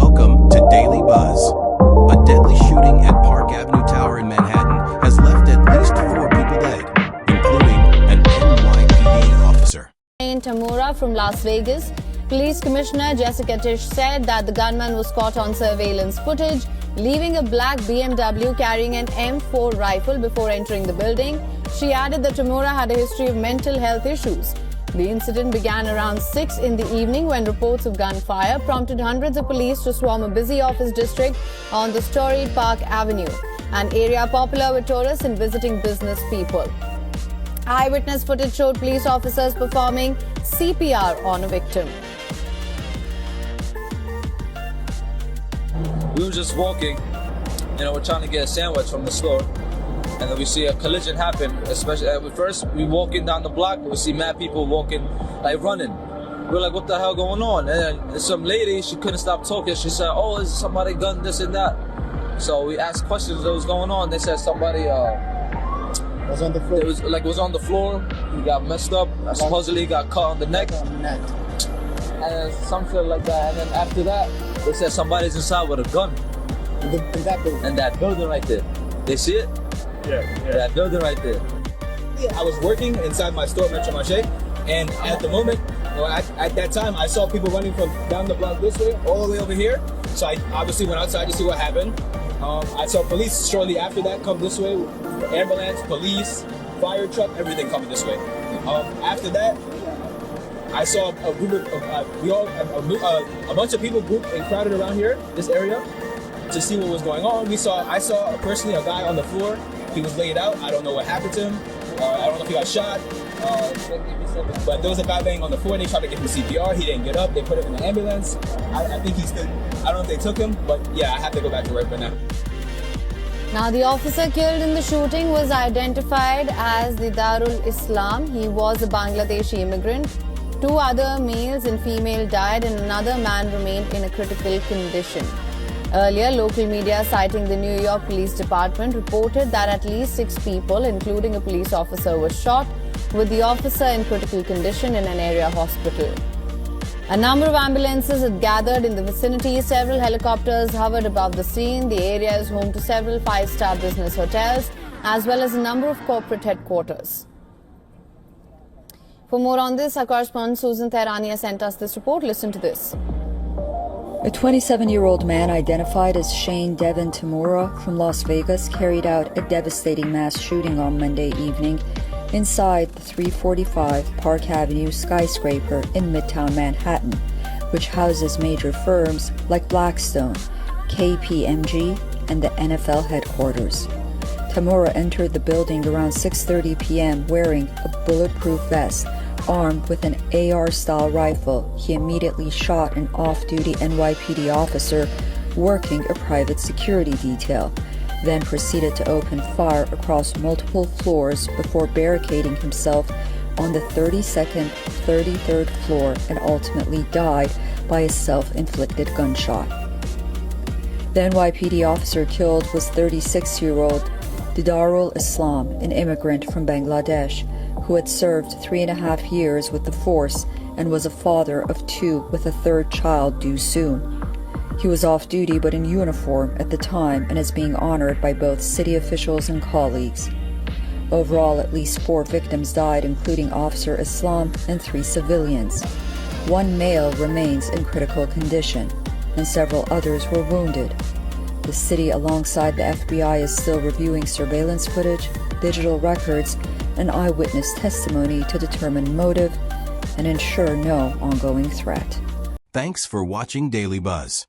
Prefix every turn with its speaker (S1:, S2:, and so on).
S1: Welcome to Daily Buzz. A deadly shooting at Park Avenue Tower in Manhattan has left at least 4 people dead, including an NYPD officer.
S2: In Tamura from Las Vegas, Police Commissioner Jessica Tisch said that the gunman was caught on surveillance footage, leaving a black BMW carrying an M4 rifle before entering the building. She added that Tamura had a history of mental health issues. The incident began around 6 in the evening when reports of gunfire prompted hundreds of police to swarm a busy office district on the storied Park Avenue, an area popular with tourists and visiting business people. Eyewitness footage showed police officers performing CPR on a victim.
S3: We were just walking, we're trying to get a sandwich from the store, and then we see a collision happen. Especially at first, we walking down the block, we see mad people walking, like running. We're like, what the hell going on? And then some lady, she couldn't stop talking. She said, "Oh, is somebody gunned this and that?" So we asked questions. What was going on? They said somebody
S4: was on the floor.
S3: Was on the floor. He got messed up. Supposedly, he got cut on the neck. And something like that. And then after that, they said somebody's inside with a gun.
S4: In that building.
S3: And that building right there. They see it?
S5: Yeah.
S3: That building right there.
S5: Yeah, I was working inside my store, Metro Marché, and at the moment, at that time, I saw people running from down the block this way, all the way over here. So I obviously went outside to see what happened. I saw police shortly after that come this way, ambulance, police, fire truck, everything coming this way. After that, I saw a group of a bunch of people grouped and crowded around here, this area, to see what was going on. I saw personally a guy on the floor. He was laid out. I don't know what happened to him. I don't know if he got shot. But there was a guy laying on the floor. They tried to give him CPR. He didn't get up. They put him in the ambulance. I think he's still. I don't know if they took him, but yeah, I have to go back to work right now.
S2: Now, the officer killed in the shooting was identified as the Darul Islam. He was a Bangladeshi immigrant. 2 other males and female died and another man remained in a critical condition. Earlier, local media citing the New York Police Department reported that at least 6 people, including a police officer, were shot, with the officer in critical condition in an area hospital. A number of ambulances had gathered in the vicinity. Several helicopters hovered above the scene. The area is home to several 5-star business hotels, as well as a number of corporate headquarters. For more on this, our correspondent Susan Tehrani has sent us this report. Listen to this.
S6: A 27-year-old man identified as Shane Devin Tamura from Las Vegas carried out a devastating mass shooting on Monday evening inside the 345 Park Avenue skyscraper in Midtown Manhattan, which houses major firms like Blackstone, KPMG, and the NFL headquarters. Tamura entered the building around 6:30 p.m. wearing a bulletproof vest. Armed with an AR-style rifle, he immediately shot an off-duty NYPD officer working a private security detail, then proceeded to open fire across multiple floors before barricading himself on the 32nd, 33rd floor and ultimately died by a self-inflicted gunshot. The NYPD officer killed was 36-year-old Darul Islam, an immigrant from Bangladesh, who had served 3.5 years with the force and was a father of 2 with a 3rd child due soon. He was off-duty but in uniform at the time and is being honored by both city officials and colleagues. Overall, at least 4 victims died, including Officer Islam and 3 civilians. 1 male remains in critical condition, and several others were wounded. The city, alongside the FBI, is still reviewing surveillance footage, digital records, and eyewitness testimony to determine motive and ensure no ongoing threat.
S1: Thanks for watching Daily Buzz.